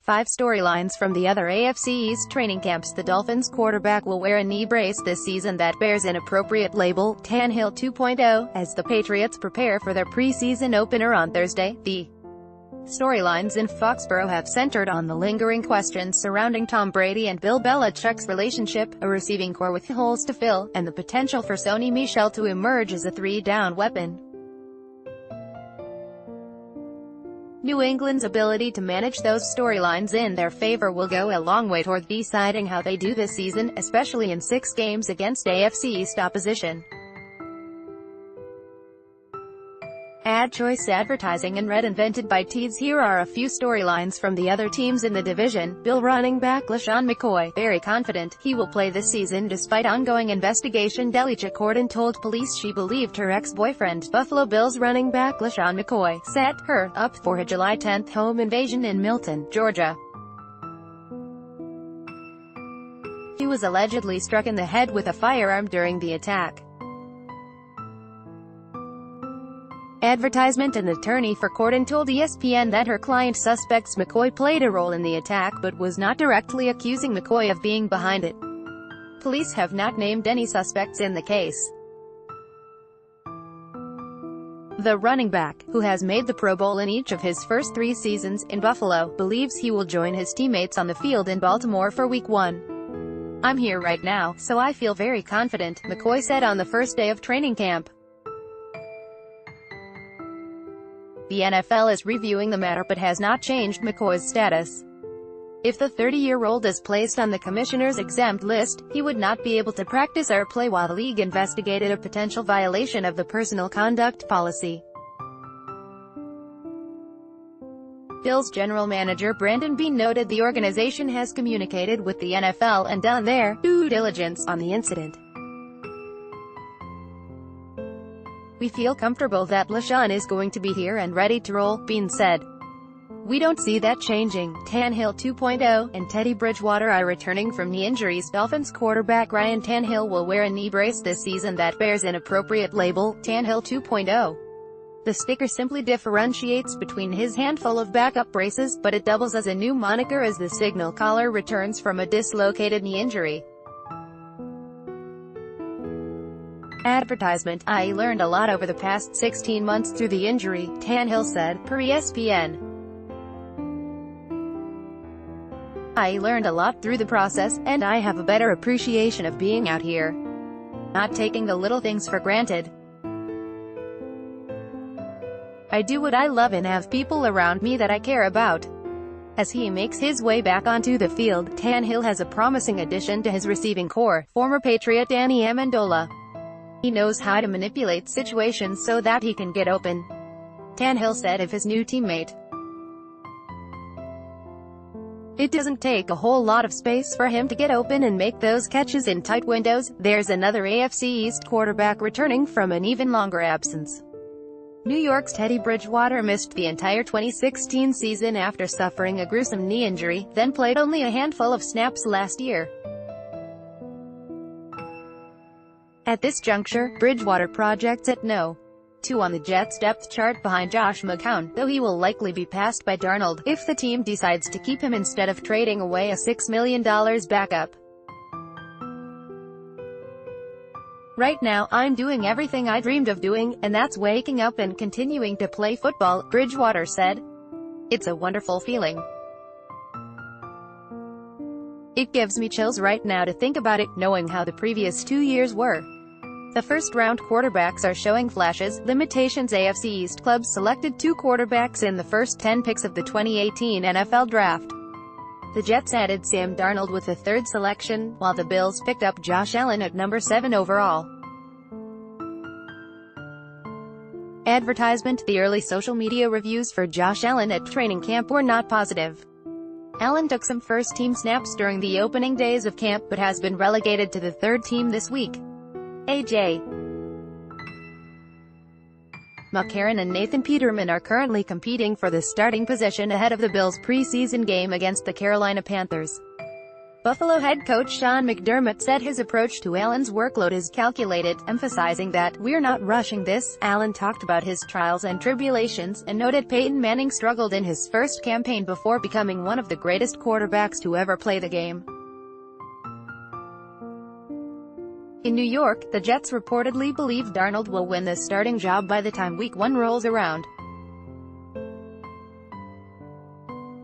5 storylines from the other AFC East training camps. The Dolphins quarterback will wear a knee brace this season that bears an appropriate label, Tannehill 2.0, as the Patriots prepare for their preseason opener on Thursday. The storylines in Foxborough have centered on the lingering questions surrounding Tom Brady and Bill Belichick's relationship, a receiving core with holes to fill, and the potential for Sony Michel to emerge as a three-down weapon. New England's ability to manage those storylines in their favor will go a long way toward deciding how they do this season, especially in 6 games against AFC East opposition. Ad choice advertising and red invented by Tees. Here are a few storylines from the other teams in the division. Bill running back LeSean McCoy, very confident he will play this season despite ongoing investigation. Belichick Gordon told police she believed her ex-boyfriend, Buffalo Bills running back LeSean McCoy, set her up for a July 10 home invasion in Milton, Georgia. He was allegedly struck in the head with a firearm during the attack. Advertisement. An attorney for Gordon told ESPN that her client suspects McCoy played a role in the attack but was not directly accusing McCoy of being behind it. Police have not named any suspects in the case. The running back, who has made the Pro Bowl in each of his first 3 seasons in Buffalo, believes he will join his teammates on the field in Baltimore for Week 1. "I'm here right now, so I feel very confident," McCoy said on the first day of training camp. The NFL is reviewing the matter but has not changed McCoy's status. If the 30-year-old is placed on the commissioner's exempt list, he would not be able to practice or play while the league investigated a potential violation of the personal conduct policy. Bills general manager Brandon Beane noted the organization has communicated with the NFL and done their due diligence on the incident. "We feel comfortable that LeSean is going to be here and ready to roll," Beane said. "We don't see that changing." Tannehill 2.0, and Teddy Bridgewater are returning from knee injuries. Dolphins quarterback Ryan Tannehill will wear a knee brace this season that bears an appropriate label, Tannehill 2.0. The sticker simply differentiates between his handful of backup braces, but it doubles as a new moniker as the signal caller returns from a dislocated knee injury. Advertisement. "I learned a lot over the past 16 months through the injury," Tannehill said, per ESPN. "I learned a lot through the process, and I have a better appreciation of being out here. Not taking the little things for granted. I do what I love and have people around me that I care about." As he makes his way back onto the field, Tannehill has a promising addition to his receiving core, former Patriot Danny Amendola. "He knows how to manipulate situations so that he can get open," Tannehill said of his new teammate. "It doesn't take a whole lot of space for him to get open and make those catches in tight windows." There's another AFC East quarterback returning from an even longer absence. New York's Teddy Bridgewater missed the entire 2016 season after suffering a gruesome knee injury, then played only a handful of snaps last year. At this juncture, Bridgewater projects at No. 2 on the Jets' depth chart behind Josh McCown, though he will likely be passed by Darnold, if the team decides to keep him instead of trading away a $6 million backup. "Right now, I'm doing everything I dreamed of doing, and that's waking up and continuing to play football," Bridgewater said. "It's a wonderful feeling. It gives me chills right now to think about it, knowing how the previous 2 years were." The first-round quarterbacks are showing flashes. Limitations. AFC East clubs selected 2 quarterbacks in the first 10 picks of the 2018 NFL Draft. The Jets added Sam Darnold with the 3rd selection, while the Bills picked up Josh Allen at number 7 overall. Advertisement. The early social media reviews for Josh Allen at training camp were not positive. Allen took some first-team snaps during the opening days of camp but has been relegated to the 3rd team this week. A.J. McCarron and Nathan Peterman are currently competing for the starting position ahead of the Bills' preseason game against the Carolina Panthers. Buffalo head coach Sean McDermott said his approach to Allen's workload is calculated, emphasizing that, "We're not rushing this." Allen talked about his trials and tribulations, and noted Peyton Manning struggled in his first campaign before becoming one of the greatest quarterbacks to ever play the game. In New York, the Jets reportedly believe Darnold will win the starting job by the time Week 1 rolls around.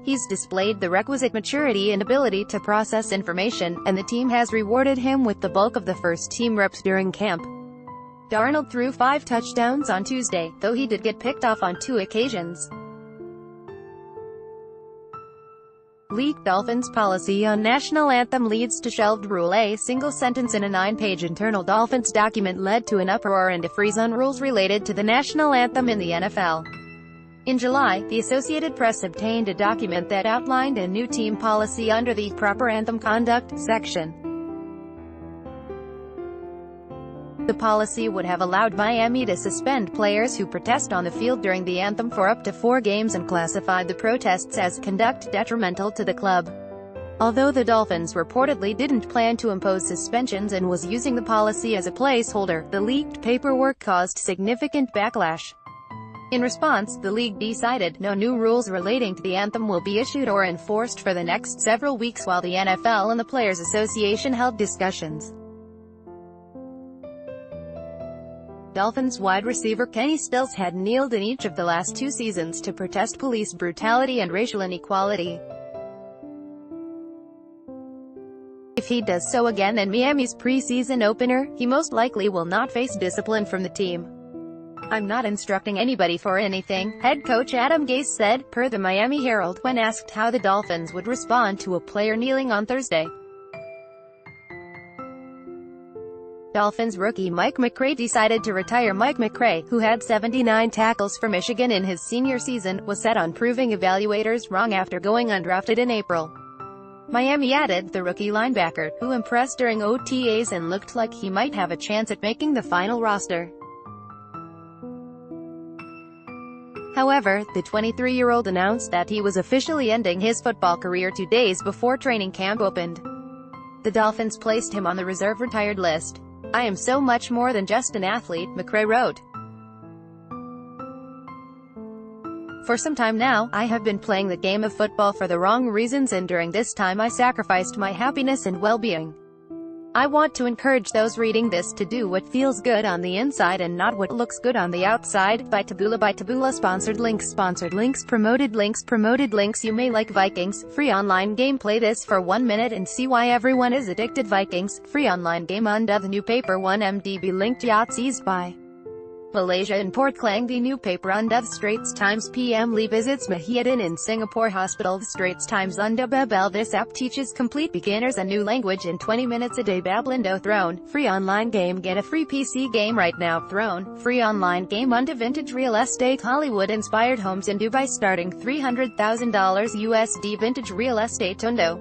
He's displayed the requisite maturity and ability to process information, and the team has rewarded him with the bulk of the first-team reps during camp. Darnold threw 5 touchdowns on Tuesday, though he did get picked off on 2 occasions. Leaked Dolphins policy on national anthem leads to shelved rule. A single sentence in a 9-page internal Dolphins document led to an uproar and a freeze on rules related to the national anthem in the NFL. In July, the Associated Press obtained a document that outlined a new team policy under the Proper Anthem Conduct section. The policy would have allowed Miami to suspend players who protest on the field during the anthem for up to 4 games and classified the protests as conduct detrimental to the club. Although the Dolphins reportedly didn't plan to impose suspensions and was using the policy as a placeholder, the leaked paperwork caused significant backlash. In response, the league decided no new rules relating to the anthem will be issued or enforced for the next several weeks while the NFL and the Players Association held discussions. Dolphins wide receiver Kenny Stills had kneeled in each of the last 2 seasons to protest police brutality and racial inequality. If he does so again in Miami's preseason opener, he most likely will not face discipline from the team. "I'm not instructing anybody for anything," head coach Adam Gase said, per the Miami Herald, when asked how the Dolphins would respond to a player kneeling on Thursday. Dolphins rookie Mike McCray decided to retire. Mike McCray, who had 79 tackles for Michigan in his senior season, was set on proving evaluators wrong after going undrafted in April. Miami added the rookie linebacker, who impressed during OTAs and looked like he might have a chance at making the final roster. However, the 23-year-old announced that he was officially ending his football career 2 days before training camp opened. The Dolphins placed him on the reserve retired list. "I am so much more than just an athlete," McCray wrote. "For some time now, I have been playing the game of football for the wrong reasons, and during this time I sacrificed my happiness and well-being. I want to encourage those reading this to do what feels good on the inside and not what looks good on the outside." By Taboola. Sponsored links. Promoted links. You may like Vikings. Free online game. Play this for 1 minute and see why everyone is addicted. Vikings. Free online game. Under the new paper 1 MDB linked. Yacht seized by Malaysia in Port Klang. The new paper under the Straits Times. PM Lee visits Mahidin in Singapore Hospital. The Straits Times under Babel. This app teaches complete beginners a new language in 20 minutes a day. Bablindo. Throne. Free online game. Get a free PC game right now. Throne. Free online game under vintage real estate. Hollywood-inspired homes in Dubai starting $300,000 USD. Vintage real estate. Tundo.